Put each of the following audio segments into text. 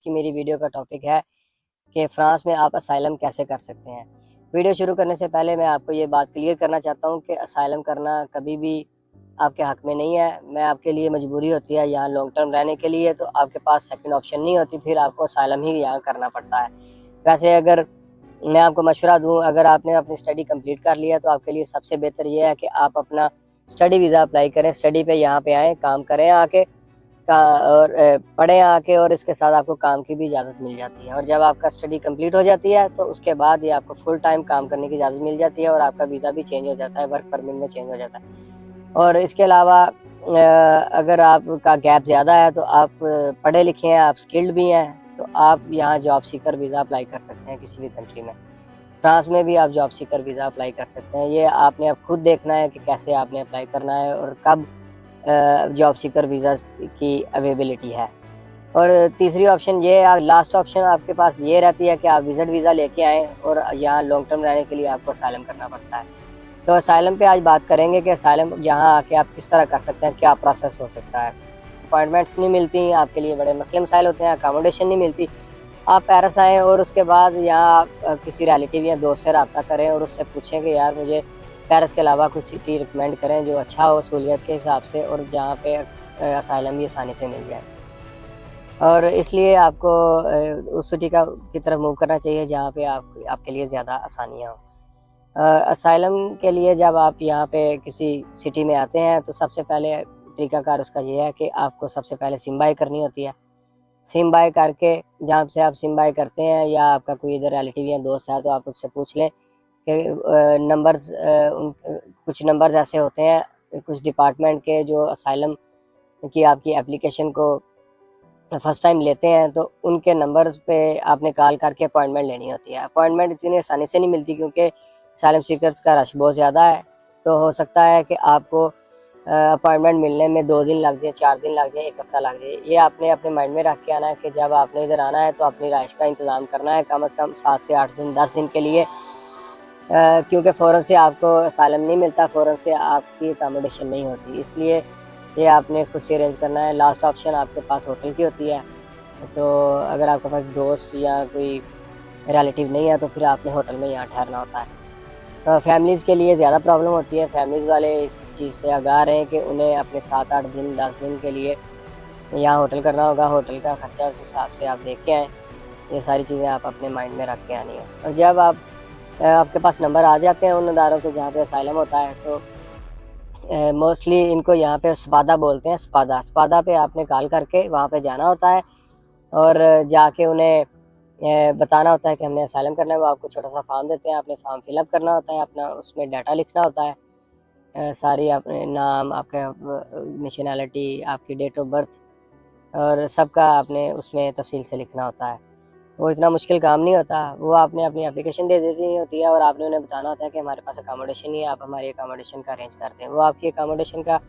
की मेरी वीडियो का टॉपिक है कि फ़्रांस में आप असाइलम कैसे कर सकते हैं। वीडियो शुरू करने से पहले मैं आपको ये बात क्लियर करना चाहता हूँ कि असाइलम करना कभी भी आपके हक़ में नहीं है। मैं आपके लिए मजबूरी होती है यहाँ लॉन्ग टर्म रहने के लिए, तो आपके पास सेकंड ऑप्शन नहीं होती, फिर आपको असाइलम ही यहाँ करना पड़ता है। वैसे अगर मैं आपको मशवरा दूँ, अगर आपने अपनी स्टडी कंप्लीट कर लिया तो आपके लिए सबसे बेहतर ये है कि आप अपना स्टडी वीज़ा अप्लाई करें, स्टडी पे यहाँ पे आएँ, काम करें आके और पढ़ें आके, और इसके साथ आपको काम की भी इजाज़त मिल जाती है। और जब आपका स्टडी कंप्लीट हो जाती है तो उसके बाद ये आपको फुल टाइम काम करने की इजाज़त मिल जाती है और आपका वीज़ा भी चेंज हो जाता है, वर्क परमिट में चेंज हो जाता है। और इसके अलावा अगर आपका गैप ज़्यादा है तो आप पढ़े लिखे हैं, आप स्किल्ड भी हैं, तो आप यहाँ जॉब सीकर वीज़ा अप्लाई कर सकते हैं किसी भी कंट्री में। फ्रांस में भी आप जॉब सीकर वीज़ा अप्लाई कर सकते हैं। ये आपने अब खुद देखना है कि कैसे आपने अप्लाई करना है और कब जॉब सीकर वीज़ा की अवेलेबिलिटी है। और तीसरी ऑप्शन ये लास्ट ऑप्शन आपके पास ये रहती है कि आप विज़िट वीज़ा लेके आएँ और यहाँ लॉन्ग टर्म रहने के लिए आपको असाइलम करना पड़ता है। तो असाइलम पे आज बात करेंगे कि असाइलम यहाँ आके आप किस तरह कर सकते हैं, क्या प्रोसेस हो सकता है। अपॉइंटमेंट्स नहीं मिलती, आपके लिए बड़े मसले मसाइल होते हैं, अकोमोडेशन नहीं मिलती। आप पेरिस आएँ और उसके बाद यहाँ किसी रिलेटिव या दोस्त से रब्ता करें और उससे पूछें कि यार मुझे पेरिस के अलावा कोई सिटी रिकमेंड करें जो अच्छा हो सहूलियत के हिसाब से और जहाँ पे असाइलम भी आसानी से मिल जाए। और इसलिए आपको उस सिटी की तरफ मूव करना चाहिए जहाँ पे आपके लिए ज़्यादा आसानियाँ हों। असाइलम के लिए जब आप यहाँ पे किसी सिटी में आते हैं तो सबसे पहले तरीक़ाकार उसका ये है कि आपको सबसे पहले सिम बाय करनी होती है। सिम बाय करके जहाँ से आप सिम बाय करते हैं या आपका कोई इधर रिलेटिव या दोस्त है तो आप उससे पूछ लें कि नंबर्स कुछ नंबर्स ऐसे होते हैं कुछ डिपार्टमेंट के जो असाइलम की आपकी एप्लीकेशन को फर्स्ट टाइम लेते हैं, तो उनके नंबर्स पे आपने कॉल करके अपॉइंटमेंट लेनी होती है। अपॉइंटमेंट इतनी आसानी से नहीं मिलती क्योंकि असाइलम सीकर्स का रश बहुत ज़्यादा है, तो हो सकता है कि आपको अपॉइंटमेंट मिलने में 2 दिन लग जाए, 4 दिन लग जाए, 1 हफ़्ता लग जाए। ये आपने अपने माइंड में रख के आना है कि जब आपने इधर आना है तो अपनी रहाइश का इंतज़ाम करना है कम से कम 7 से 8 दिन, 10 दिन के लिए, क्योंकि फ़ौरन से आपको असाइलम नहीं मिलता, फ़ौरन से आपकी अकोमोडेशन नहीं होती, इसलिए ये आपने खुद से अरेंज करना है। लास्ट ऑप्शन आपके पास होटल की होती है, तो अगर आपके पास दोस्त या कोई रिलेटिव नहीं है तो फिर आपने होटल में यहाँ ठहरना होता है। तो फैमिलीज़ के लिए ज़्यादा प्रॉब्लम होती है, फैमिलीज़ वाले इस चीज़ से आगाह रहें कि उन्हें अपने 7-8 दिन, 10 दिन के लिए यहाँ होटल करना होगा। होटल का खर्चा उस हिसाब से आप देख के आएँ, ये सारी चीज़ें आप अपने माइंड में रख के आनी है। और जब आपके पास नंबर आ जाते हैं उन इदारों के जहाँ पे असाइलम होता है, तो मोस्टली इनको यहाँ पे स्पादा बोलते हैं, स्पादा पे आपने कॉल करके वहाँ पे जाना होता है और जाके उन्हें बताना होता है कि हमने असाइलम करना है। वो आपको छोटा सा फॉर्म देते हैं, आपने फॉर्म फिलअप करना होता है, अपना उसमें डाटा लिखना होता है, सारी अपने नाम, आपका नेशनैलिटी, आपकी डेट ऑफ बर्थ और सबका आपने उसमें तफसील से लिखना होता है। वो इतना मुश्किल काम नहीं होता, वो आपने अपनी एप्लीकेशन दे देनी होती है और आपने उन्हें बताना होता है कि हमारे पास अकोमोडेशन नहीं है, आप हमारी अकोमोडेशन का अरेंज कर दें। वो आपकी अकोमोडेशन का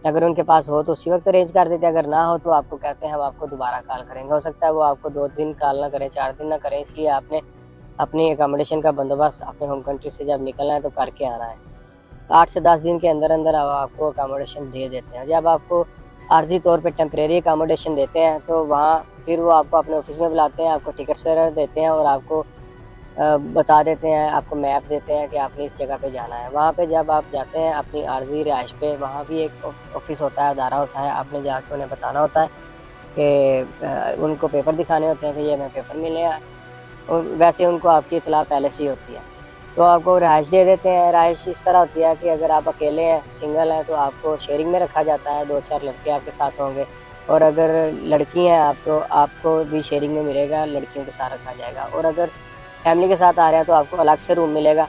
अगर उनके पास हो तो उसी वक्त अरेंज कर देते हैं, अगर ना हो तो आपको कहते हैं हम आपको दोबारा कॉल करेंगे। हो सकता है वो आपको 2 दिन कॉल ना करें, 4 दिन ना करें, इसलिए आपने अपनी अकोमोडेशन का बंदोबस्त अपने होम कंट्री से जब निकलना है तो करके आना है। 8 से 10 दिन के अंदर अंदर आपको अकोमोडेशन दे देते हैं। जब आपको आर्जी तौर पे टेम्परेरी अकोमोडेशन देते हैं तो वहाँ फिर वो आपको अपने ऑफिस में बुलाते हैं, आपको टिकट्स वगैरह देते हैं और आपको बता देते हैं, आपको मैप देते हैं कि आपने इस जगह पे जाना है। वहाँ पे जब आप जाते हैं अपनी आर्जी रिहाइश पे, वहाँ भी एक ऑफिस होता है, अदारा होता है, आपने जाके उन्हें बताना होता है कि उनको पेपर दिखाने होते हैं कि ये हमें पेपर मिले हैं, और वैसे उनको आपकी इत्तला पहले से ही होती है। तो आपको रिहाइश दे देते हैं। रिहाइश इस तरह होती है कि अगर आप अकेले हैं, सिंगल हैं, तो आपको शेयरिंग में रखा जाता है, 2-4 लड़के आपके साथ होंगे, और अगर लड़की हैं आप तो आपको भी शेयरिंग में मिलेगा, लड़कियों के साथ रखा जाएगा। और अगर फैमिली के साथ आ रहे हैं तो आपको अलग से रूम मिलेगा,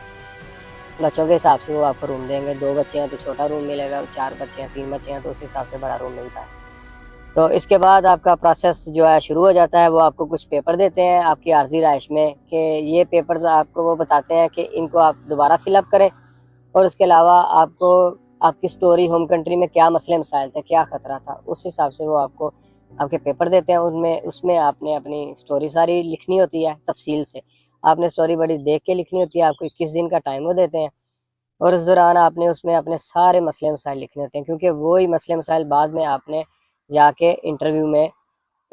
बच्चों के हिसाब से वो आपको रूम देंगे। 2 बच्चे हैं तो छोटा रूम मिलेगा, 4 बच्चे हैं, 3 बच्चे हैं तो उस हिसाब से बड़ा रूम मिलता है। तो इसके बाद आपका प्रोसेस जो है शुरू हो जाता है। वो आपको कुछ पेपर देते हैं आपकी आर्जी रिहाइश में कि ये पेपर्स आपको वो बताते हैं कि इनको आप दोबारा फिलअप करें, और उसके अलावा आपको आपकी स्टोरी, होम कंट्री में क्या मसले मसाइल थे, क्या ख़तरा था, उस हिसाब से वो आपको आपके पेपर देते हैं। उसमें आपने अपनी स्टोरी सारी लिखनी होती है तफसील से। आपने स्टोरी बड़ी देख के लिखनी होती है, आपको 21 दिन का टाइम वो देते हैं, और उस दौरान आपने उसमें अपने सारे मसले मसाइल लिखने होते हैं, क्योंकि वही मसले मसाइल बाद में आपने जाके इंटरव्यू में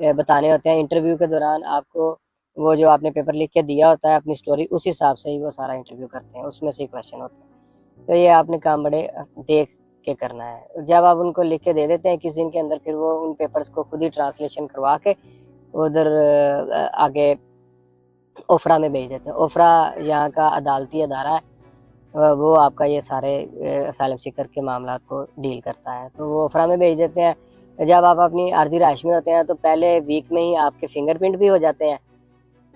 बताने होते हैं। इंटरव्यू के दौरान आपको वो जो आपने पेपर लिख के दिया होता है अपनी स्टोरी, उस हिसाब से ही वो सारा इंटरव्यू करते हैं, उसमें से क्वेश्चन होते हैं। तो ये आपने काम बड़े देख के करना है। जब आप उनको लिख के दे देते हैं किसी दिन के अंदर, फिर वो उन पेपर्स को खुद ही ट्रांसलेशन करवा के उधर आगे ओफरा में भेज देते हैं। ओफरा यहाँ का अदालती अदारा है, वो आपका ये सारे असाइलम सीकर के मामला को डील करता है, तो वो ओफरा में भेज देते हैं। जब आप अपनी आर्जी रहायश में होते हैं तो पहले वीक में ही आपके फिंगरप्रिंट भी हो जाते हैं।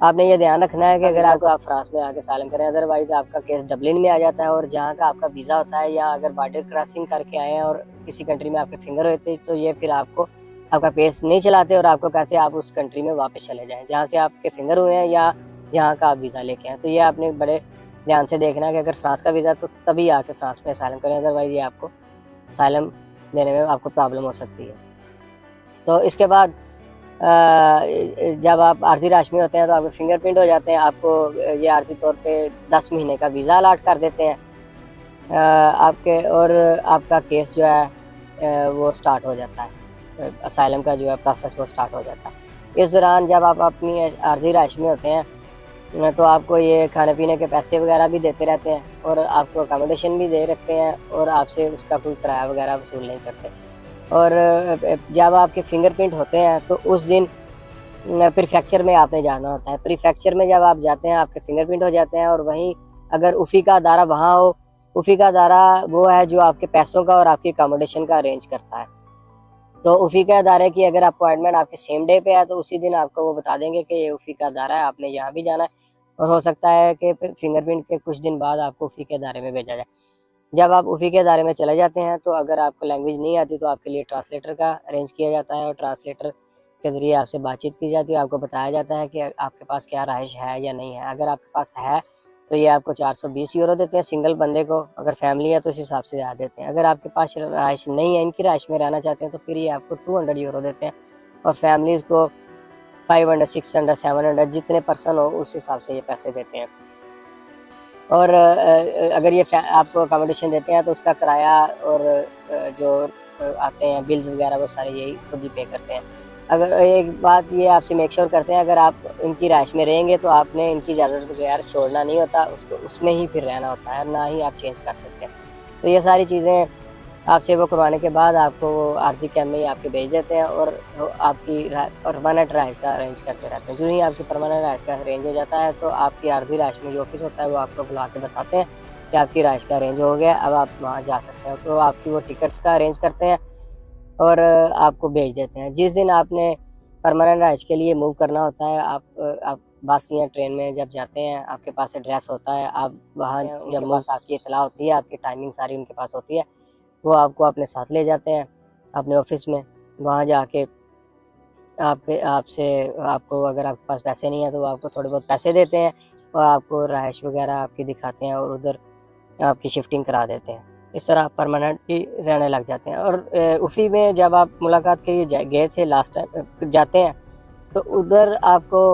आपने ये ध्यान रखना है कि अगर आपको आप फ्रांस में आके सालम करें, अदरवाइज आपका केस डबलिन में आ जाता है, और जहाँ का आपका वीज़ा होता है, या अगर बॉर्डर क्रॉसिंग करके आए हैं और किसी कंट्री में आपके फिंगर हुए थे, तो ये फिर आपको आपका केस नहीं चलाते और आपको कहते हैं आप उस कंट्री में वापस चले जाएं जहाँ से आपके फिंगर हुए हैं या जहाँ का आप वीज़ा लेके आए। तो ये आपने बड़े ध्यान से देखना है कि अगर फ्रांस का वीज़ा तो तभी आके फ्रांस में असाइलम करें, अदरवाइज ये आपको असाइलम देने में आपको प्रॉब्लम हो सकती है। तो इसके बाद जब आप आर्जी राश में होते हैं तो आपके फिंगरप्रिंट हो जाते हैं, आपको ये आर्जी तौर पे 10 महीने का वीज़ा अलाट कर देते हैं आपके, और आपका केस जो है वो स्टार्ट हो जाता है, असाइलम का जो है प्रोसेस वो स्टार्ट हो जाता है। इस दौरान जब आप अपनी आर्जी राश में होते हैं तो आपको ये खाने पीने के पैसे वगैरह भी देते रहते हैं, और आपको अकोमोडेशन भी दे रखते हैं, और आपसे उसका कोई किराया वगैरह वसूल नहीं करते। और जब आपके फिंगरप्रिंट होते हैं तो उस दिन प्रीफेक्चर में आपने जाना होता है। प्रीफेक्चर में जब आप जाते हैं आपके फिंगरप्रिंट हो जाते हैं, और वहीं अगर उफ़ी का अदारा वहाँ हो, उफ़ी का अदारा वो है जो आपके पैसों का और आपकी अकोमोडेशन का अरेंज करता है। तो उफ़ी के अदारे की अगर अपॉइंटमेंट आपके सेम डे पे है तो उसी दिन आपको वो बता देंगे कि ये उफ़ी का अदारा है, आपने यहाँ भी जाना है, और हो सकता है कि फिर फिंगरप्रिंट के कुछ दिन बाद आपको उफ़ी के अदारे में भेजा जाए। जब आप उफ़ी के अदारे में चले जाते हैं तो अगर आपको लैंग्वेज नहीं आती तो आपके लिए ट्रांसलेटर का अरेंज किया जाता है, और ट्रांसलेटर के ज़रिए आपसे बातचीत की जाती है। आपको बताया जाता है कि आपके पास क्या रहाइश है या नहीं है। अगर आपके पास है तो ये आपको 420 यूरो देते हैं सिंगल बंदे को, अगर फैमिली है तो इस हिसाब से ज़्यादा देते हैं। अगर आपके पास रहाइश नहीं है, इनकी रहाइश में रहना चाहते हैं, तो फिर ये आपको 200 यूरो देते हैं, और फैमिलीज़ को 500, 600, 700 जितने पर्सन हो उस हिसाब से ये पैसे देते हैं। और अगर ये आपको अकोमोडेशन देते हैं तो उसका किराया और जो आते हैं बिल्स वगैरह वो सारे यही खुद ही पे करते हैं। अगर एक बात ये आपसे मेक श्योर करते हैं, अगर आप इनकी रहाइश में रहेंगे तो आपने इनकी इजाज़त बगैर छोड़ना नहीं होता, उसको उसमें ही फिर रहना होता है, ना ही आप चेंज कर सकते हैं। तो ये सारी चीज़ें आपसे वो करवाने के बाद आपको वो आरजी कैम्प में ही आपके भेज देते हैं, और वो आपकी परमानेंट रहाइश का अरेंज करते रहते हैं। जो ही आपकी परमानेंट रहाइश का अरेंज हो जाता है तो आपकी आरजी रहाइश में जो ऑफिस होता है वो आपको बुला के बताते हैं कि आपकी रहाइश का अरेंज हो गया, अब आप वहाँ जा सकते हो। तो आपकी वो टिकट्स का अरेंज करते हैं और आपको भेज देते हैं। जिस दिन आपने परमानेंट रहाइश के लिए मूव करना होता है, आप बस या ट्रेन में जब जाते हैं, आपके पास एड्रेस होता है, आप वहाँ जब बस आपकी इतला होती है, आपकी टाइमिंग सारी उनके पास होती है, वो आपको अपने साथ ले जाते हैं अपने ऑफिस में। वहाँ जाके आपको अगर आपके पास पैसे नहीं है तो वो आपको थोड़े बहुत पैसे देते हैं, और आपको रहाइश वगैरह आपकी दिखाते हैं और उधर आपकी शिफ्टिंग करा देते हैं। इस तरह आप परमानेंटली रहने लग जाते हैं। और उफ़ी में जब आप मुलाकात के लिए गए थे लास्ट टाइम जाते हैं तो उधर आपको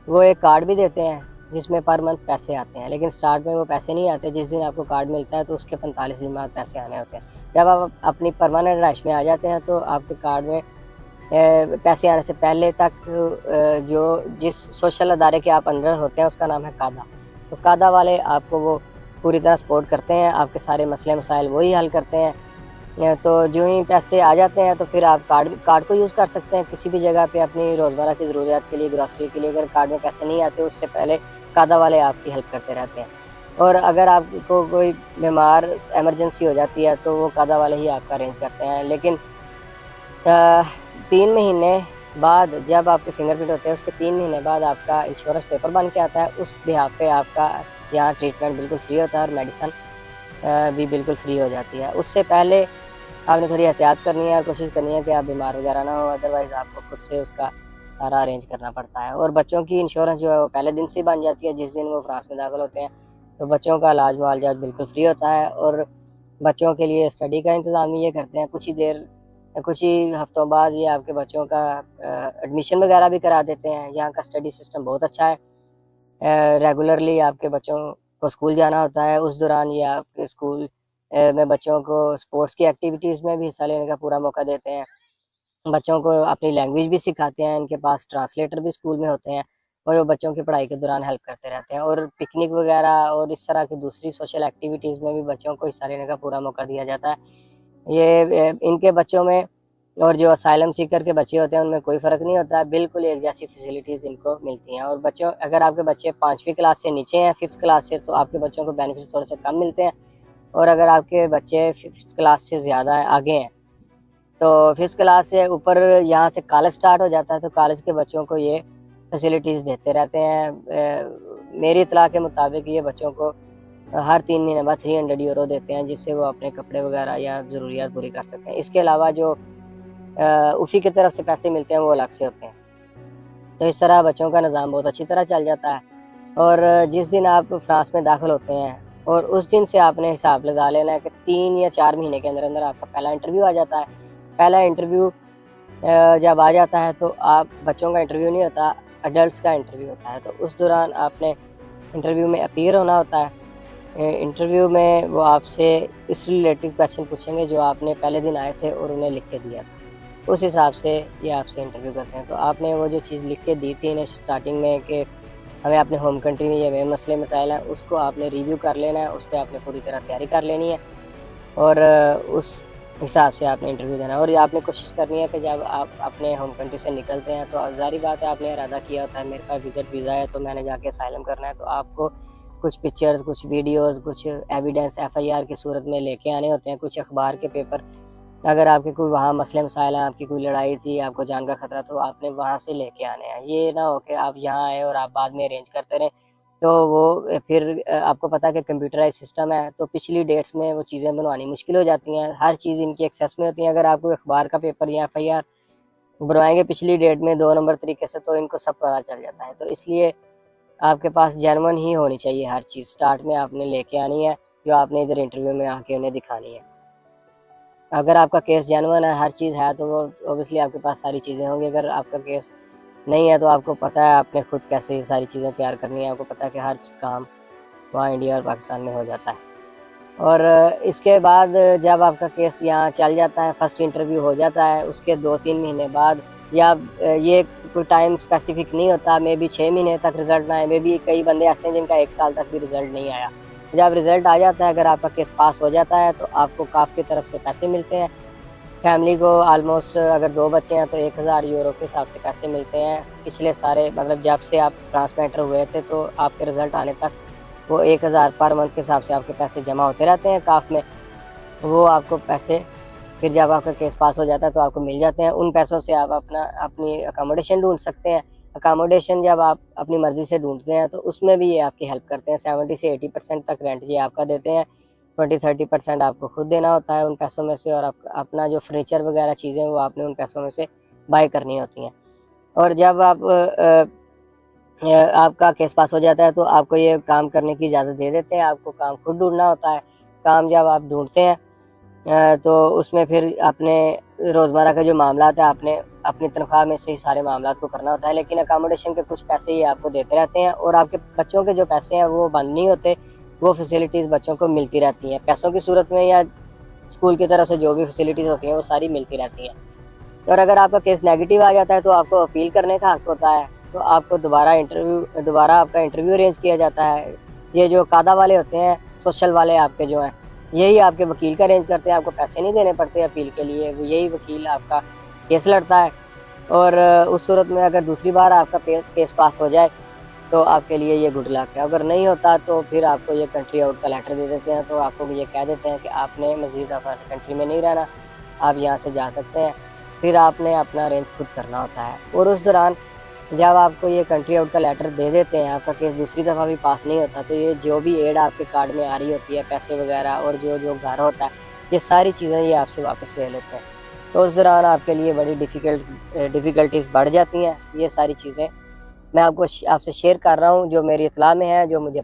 वो एक कार्ड भी देते हैं जिसमें पर मंथ पैसे आते हैं, लेकिन स्टार्ट में वो पैसे नहीं आते। जिस दिन आपको कार्ड मिलता है तो उसके 45 दिन बाद पैसे आने होते हैं। जब आप अपनी परमानेंट रहाइश में आ जाते हैं तो आपके कार्ड में पैसे आने से पहले तक जो जिस सोशल अदारे के आप अंडर होते हैं उसका नाम है कादा। तो कादा वाले आपको वो पूरी तरह सपोर्ट करते हैं, आपके सारे मसले मसाइल वही हल करते हैं। तो जो ही पैसे आ जाते हैं तो फिर आप कार्ड को यूज़ कर सकते हैं किसी भी जगह पे अपनी रोज़मर्रा की ज़रूरियात के लिए, ग्रॉसरी के लिए। अगर कार्ड में पैसे नहीं आते उससे पहले कादा वाले आपकी हेल्प करते रहते हैं। और अगर आपको कोई बीमार इमरजेंसी हो जाती है तो वो कादा वाले ही आपका अरेंज करते हैं। लेकिन 3 महीने बाद जब आपके फिंगरप्रिंट होते हैं उसके 3 महीने बाद आपका इंश्योरेंस पेपर बन के आता है। उस बिहाफ़ पे आपका यहाँ ट्रीटमेंट बिल्कुल फ्री होता है और मेडिसिन भी बिल्कुल फ्री हो जाती है। उससे पहले आपने थोड़ी एहतियात करनी है और कोशिश करनी है कि आप बीमार वगैरह ना हो, अदरवाइज़ आपको खुद से उसका सारा अरेंज करना पड़ता है। और बच्चों की इंश्योरेंस जो है वो पहले दिन से ही बन जाती है जिस दिन वो फ्रांस में दाखिल होते हैं। तो बच्चों का इलाज मुआवजा बिल्कुल फ्री होता है, और बच्चों के लिए स्टडी का इंतज़ाम ये करते हैं। कुछ ही हफ्तों बाद ये आपके बच्चों का एडमिशन वगैरह भी करा देते हैं। यहाँ का स्टडी सिस्टम बहुत अच्छा है। रेगुलरली आपके बच्चों को स्कूल जाना होता है, उस दौरान ये आपके स्कूल में बच्चों को स्पोर्ट्स की एक्टिविटीज़ में भी हिस्सा लेने का पूरा मौका देते हैं। बच्चों को अपनी लैंग्वेज भी सिखाते हैं, इनके पास ट्रांसलेटर भी स्कूल में होते हैं और वो बच्चों की पढ़ाई के दौरान हेल्प करते रहते हैं। और पिकनिक वगैरह और इस तरह की दूसरी सोशल एक्टिविटीज़ में भी बच्चों को हिस्सा लेने का पूरा मौका दिया जाता है। इनके बच्चों में और जो असाइलम सीकर के बच्चे होते हैं उनमें कोई फ़र्क नहीं होता, बिल्कुल एक जैसी फैसिलिटीज़ इनको मिलती हैं। और बच्चों, अगर आपके बच्चे 5वीं क्लास से नीचे हैं, 5th क्लास से, तो आपके बच्चों को बेनिफिट्स थोड़े से कम मिलते हैं। और अगर आपके बच्चे 5th क्लास से ज़्यादा आगे हैं, तो 5th क्लास से ऊपर यहाँ से कॉलेज स्टार्ट हो जाता है, तो कॉलेज के बच्चों को ये फैसिलिटीज़ देते रहते हैं। मेरी इत्तला के मुताबिक ये बच्चों को हर 3 महीने बाद 300 यूरो देते हैं, जिससे वो अपने कपड़े वगैरह या ज़रूरियात पूरी कर सकते हैं। इसके अलावा जो उफ़ी की तरफ से पैसे मिलते हैं वो अलग से होते हैं। तो इस तरह बच्चों का निज़ाम बहुत अच्छी तरह चल जाता है। और जिस दिन आप फ्रांस में दाखिल होते हैं और उस दिन से आपने हिसाब लगा लेना है कि 3 या 4 महीने के अंदर अंदर आपका पहला इंटरव्यू आ जाता है। पहला इंटरव्यू जब आ जाता है तो आप बच्चों का इंटरव्यू नहीं होता, एडल्ट्स का इंटरव्यू होता है। तो उस दौरान आपने इंटरव्यू में अपीयर होना होता है। इंटरव्यू में वो आपसे इस रिलेटिव क्वेश्चन पूछेंगे जो आपने पहले दिन आए थे और उन्हें लिख के दिया था। उस हिसाब से ये आपसे इंटरव्यू करते हैं। तो आपने वो जो चीज़ लिख के दी थी इन्हें स्टार्टिंग में कि हमें अपने होम कंट्री में ये मसले मसाइल हैं, उसको आपने रिव्यू कर लेना है, उस पर आपने पूरी तरह तैयारी कर लेनी है और उस हिसाब से आपने इंटरव्यू देना है। और ये आपने कोशिश करनी है कि जब आप अपने होम कंट्री से निकलते हैं तो ज़ाहिर बात है आपने इरादा किया होता है मेरे पास विज़िट वीज़ा है तो मैंने जाके असाइलम करना है, तो आपको कुछ पिक्चर्स, कुछ वीडियोज़, कुछ एविडेंस FIR की सूरत में लेके आने होते हैं, कुछ अखबार के पेपर। अगर आपके कोई वहाँ मसले मसाइल हैं, आपकी कोई लड़ाई थी, आपको जान का खतरा, तो आपने वहाँ से लेके आने हैं। ये ना हो कि आप यहाँ आए और आप बाद में अरेंज करते रहें, तो वो फिर आपको पता है कि कंप्यूटराइज़ सिस्टम है, तो पिछली डेट्स में वो चीज़ें बनवानी मुश्किल हो जाती हैं। हर चीज़ इनकी एक्सेस में होती है। अगर आप कोई अखबार का पेपर या FIR बनवाएँगे पिछली डेट में 2 नंबर तरीके से, तो इनको सब पता चल जाता है। तो इसलिए आपके पास जेन्युइन ही होनी चाहिए हर चीज़। स्टार्ट में आपने लेके आनी है, जो आपने इधर इंटरव्यू में आके उन्हें दिखानी है। अगर आपका केस जेन्युइन है, हर चीज़ है, तो वो ऑब्वियसली आपके पास सारी चीज़ें होंगी। अगर आपका केस नहीं है तो आपको पता है आपने खुद कैसे ये सारी चीज़ें तैयार करनी है। आपको पता है कि हर काम वहाँ इंडिया और पाकिस्तान में हो जाता है। और इसके बाद जब आपका केस यहाँ चल जाता है, फर्स्ट इंटरव्यू हो जाता है, उसके 2-3 महीने बाद या ये कोई टाइम स्पेसिफिक नहीं होता, मे बी 6 महीने तक रिज़ल्ट ना आए, मे बी कई बंदे ऐसे हैं जिनका 1 साल तक भी रिज़ल्ट नहीं आया। जब रिज़ल्ट आ जाता है, अगर आपका केस पास हो जाता है तो आपको काफ की तरफ से पैसे मिलते हैं। फैमिली को ऑलमोस्ट अगर 2 बच्चे हैं तो 1000 यूरो के हिसाब से पैसे मिलते हैं। पिछले सारे मतलब जब से आप फ्रांस में एंटर हुए थे तो आपके रिज़ल्ट आने तक वो 1000 पर मंथ के हिसाब से आपके पैसे जमा होते रहते हैं काफ में। वो आपको पैसे फिर जब आपका केस पास हो जाता है तो आपको मिल जाते हैं। उन पैसों से आप अपनी अकोमोडेशन ढूँढ सकते हैं। अकोमोडेशन जब आप अपनी मर्ज़ी से ढूँढते हैं तो उसमें भी ये आपकी हेल्प करते हैं। 70 से 80% तक रेंट ये आपका देते हैं। 20-30% आपको खुद देना होता है उन पैसों में से। और आप अपना जो फर्नीचर वगैरह चीज़ें वो आपने उन पैसों में से बाय करनी होती हैं। और जब आपका केस पास हो जाता है तो आपको ये काम करने की इजाज़त दे देते हैं। आपको काम खुद ढूँढना होता है। काम जब आप ढूँढते हैं तो उसमें फिर अपने रोज़मर्रा के जो मामलात हैं आपने अपनी तनख्वाह में से ही सारे मामलात को करना होता है। लेकिन अकोमोडेशन के कुछ पैसे ये आपको देते रहते हैं और आपके बच्चों के जो पैसे हैं वो बंद नहीं होते। वो फैसिलिटीज़ बच्चों को मिलती रहती हैं, पैसों की सूरत में या स्कूल की तरफ से जो भी फैसिलिटीज़ होती हैं वो सारी मिलती रहती हैं। और अगर आपका केस नेगेटिव आ जाता है तो आपको अपील करने का हक होता है। तो आपको दोबारा आपका इंटरव्यू अरेंज किया जाता है। ये जो कादा वाले होते हैं, सोशल वाले आपके जो हैं, यही आपके वकील का अरेंज करते हैं। आपको पैसे नहीं देने पड़ते अपील के लिए, यही वकील आपका केस लड़ता है। और उस सूरत में अगर दूसरी बार आपका केस पास हो जाए तो आपके लिए ये गुड लक है। अगर नहीं होता तो फिर आपको ये कंट्री आउट का लेटर दे देते हैं। तो आपको ये कह देते हैं कि आपने मज़ीद अपनी कंट्री में नहीं रहना, आप यहाँ से जा सकते हैं। फिर आपने अपना अरेंज खुद करना होता है। और उस दौरान जब आपको ये कंट्री आउट का लेटर दे देते हैं, आपका केस दूसरी दफ़ा भी पास नहीं होता, तो ये जो भी एड आपके कार्ड में आ रही होती है, पैसे वगैरह और जो घर होता है, ये सारी चीज़ें ये आपसे वापस ले लेते हैं। तो उस दौरान आपके लिए बड़ी डिफ़िकल्टीज़ बढ़ जाती हैं। ये सारी चीज़ें मैं आपसे शेयर कर रहा हूँ जो मेरी इत्तला में है, जो मुझे